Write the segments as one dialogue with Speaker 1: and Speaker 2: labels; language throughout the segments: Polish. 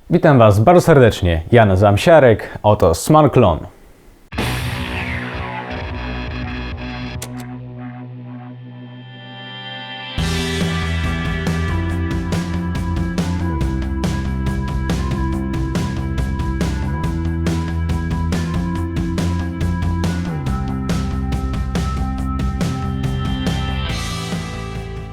Speaker 1: Witam Was bardzo serdecznie. Ja nazywam się Arek, oto Smart Clone.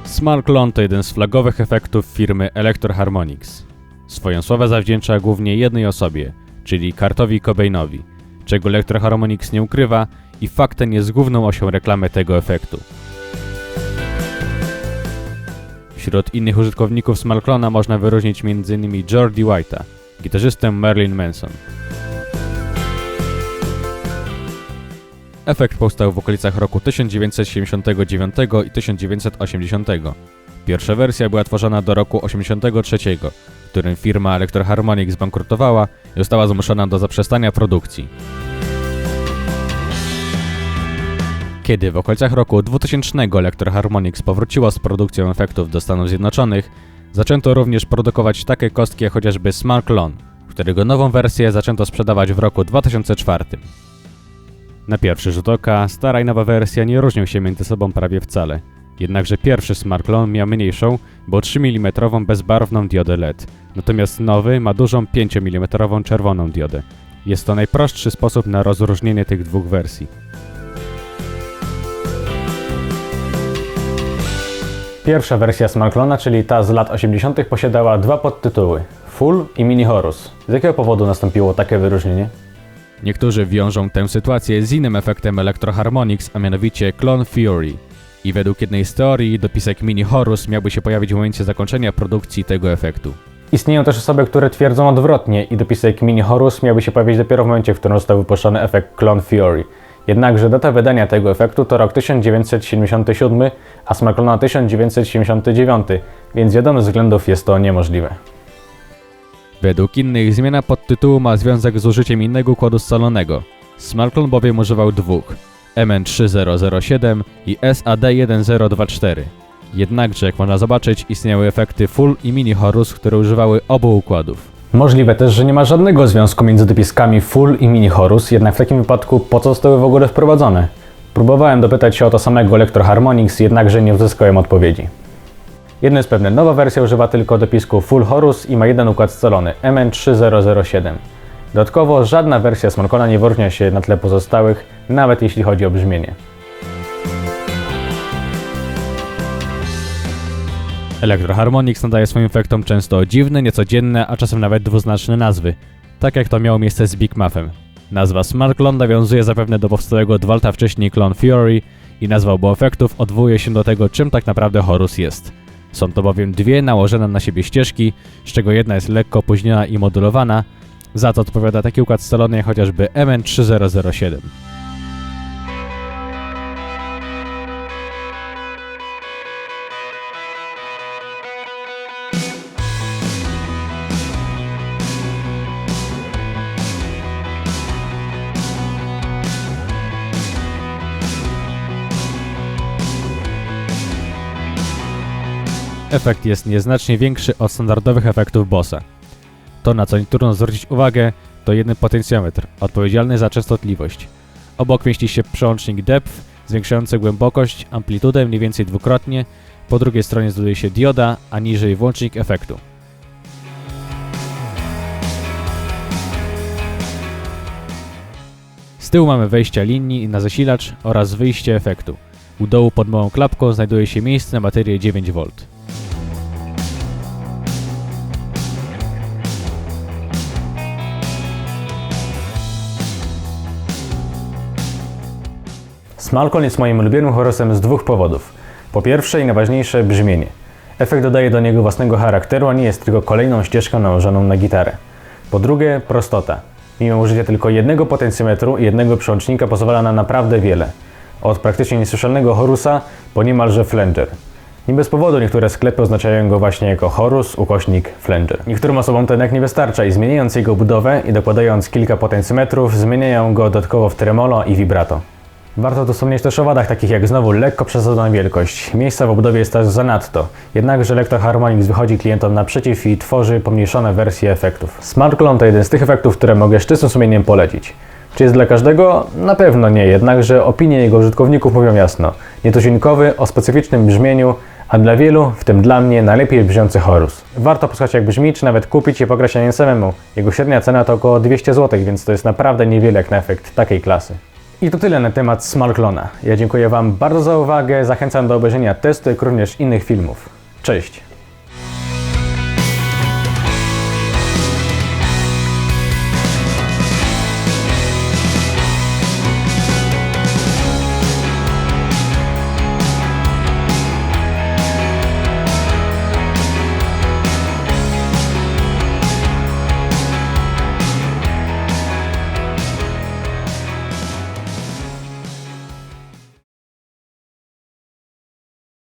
Speaker 2: Smart Clone to jeden z flagowych efektów firmy Electro Harmonix. Swoją sławę zawdzięcza głównie jednej osobie, czyli Kurtowi Cobainowi, czego Electro Harmonix nie ukrywa i fakt ten jest główną osią reklamy tego efektu. Wśród innych użytkowników Smart Clone'a można wyróżnić m.in. Geordie White'a, gitarzystę Marilyn Manson. Efekt powstał w okolicach roku 1979 i 1980. Pierwsza wersja była tworzona do roku 1983, w którym firma Electro Harmonix zbankrutowała i została zmuszona do zaprzestania produkcji. Kiedy w okolicach roku 2000 Electro Harmonix powróciło z produkcją efektów do Stanów Zjednoczonych, zaczęto również produkować takie kostki jak chociażby Smart Clone, którego nową wersję zaczęto sprzedawać w roku 2004. Na pierwszy rzut oka stara i nowa wersja nie różnią się między sobą prawie wcale. Jednakże pierwszy Smart Clone miał mniejszą, bo 3 mm bezbarwną diodę LED, natomiast nowy ma dużą 5 mm czerwoną diodę. Jest to najprostszy sposób na rozróżnienie tych dwóch wersji.
Speaker 1: Pierwsza wersja Smart Clone'a, czyli ta z lat 80., posiadała dwa podtytuły: Full i Mini Horus. Z jakiego powodu nastąpiło takie wyróżnienie?
Speaker 2: Niektórzy wiążą tę sytuację z innym efektem Electro Harmonix, a mianowicie Clone Fury. I według jednej z teorii dopisek Mini Horus miałby się pojawić w momencie zakończenia produkcji tego efektu.
Speaker 1: Istnieją też osoby, które twierdzą odwrotnie i dopisek Mini Horus miałby się pojawić dopiero w momencie, w którym został wypuszczony efekt Clone Fury. Jednakże data wydania tego efektu to rok 1977, a Smart Clone'a 1979, więc z wiadomych względów jest to niemożliwe.
Speaker 2: Według innych zmiana podtytułu ma związek z użyciem innego układu scalonego. Smart Clone bowiem używał dwóch: MN3007 i SAD1024. Jednakże, jak można zobaczyć, istniały efekty Full i Mini Horus, które używały obu układów.
Speaker 1: Możliwe też, że nie ma żadnego związku między dopiskami Full i Mini Horus, jednak w takim wypadku po co zostały w ogóle wprowadzone? Próbowałem dopytać się o to samego Electro Harmonix, jednakże nie uzyskałem odpowiedzi. Jedno jest pewne, nowa wersja używa tylko dopisku Full Horus i ma jeden układ scalony, MN3007. Dodatkowo żadna wersja Smart Clone'a nie wyróżnia się na tle pozostałych, nawet jeśli chodzi o brzmienie.
Speaker 2: Electro Harmonix nadaje swoim efektom często dziwne, niecodzienne, a czasem nawet dwuznaczne nazwy, tak jak to miało miejsce z Big Muffem. Nazwa Smart Clone nawiązuje zapewne do powstałego 2 lata wcześniej Clone Fury i nazwa obu efektów odwołuje się do tego, czym tak naprawdę Horus jest. Są to bowiem dwie nałożone na siebie ścieżki, z czego jedna jest lekko opóźniona i modulowana, za co odpowiada taki układ scalony jak chociażby MN3007. Efekt jest nieznacznie większy od standardowych efektów Bossa. To, na co nie trudno zwrócić uwagę, to jeden potencjometr, odpowiedzialny za częstotliwość. Obok mieści się przełącznik depth, zwiększający głębokość, amplitudę mniej więcej dwukrotnie, po drugiej stronie znajduje się dioda, a niżej włącznik efektu. Z tyłu mamy wejścia linii na zasilacz oraz wyjście efektu. U dołu pod małą klapką znajduje się miejsce na baterię 9V.
Speaker 1: Smart Clone jest moim ulubionym horusem z dwóch powodów. Po pierwsze i najważniejsze, brzmienie. Efekt dodaje do niego własnego charakteru, a nie jest tylko kolejną ścieżką nałożoną na gitarę. Po drugie, prostota. Mimo użycia tylko jednego potencjometru i jednego przełącznika pozwala na naprawdę wiele. Od praktycznie niesłyszalnego horusa po niemalże flanger. Nie bez powodu niektóre sklepy oznaczają go właśnie jako horus /flanger. Niektórym osobom to jednak nie wystarcza i zmieniając jego budowę i dokładając kilka potencjometrów, zmieniają go dodatkowo w tremolo i vibrato. Warto tu wspomnieć też o wadach takich jak znowu lekko przesadzona wielkość. Miejsca w obudowie jest też zanadto. Jednakże Lektor Harmonix wychodzi klientom naprzeciw i tworzy pomniejszone wersje efektów. Smart Clone to jeden z tych efektów, które mogę z czystym sumieniem polecić. Czy jest dla każdego? Na pewno nie, jednakże opinie jego użytkowników mówią jasno. Nietuzinkowy, o specyficznym brzmieniu, a dla wielu, w tym dla mnie, najlepiej brzmiący chorus. Warto posłuchać jak brzmi, czy nawet kupić i pograć na nim samemu. Jego średnia cena to około 200 zł, więc to jest naprawdę niewiele jak na efekt takiej klasy. I to tyle na temat Smart Clone'a. Ja dziękuję Wam bardzo za uwagę, zachęcam do obejrzenia testu, jak również innych filmów. Cześć!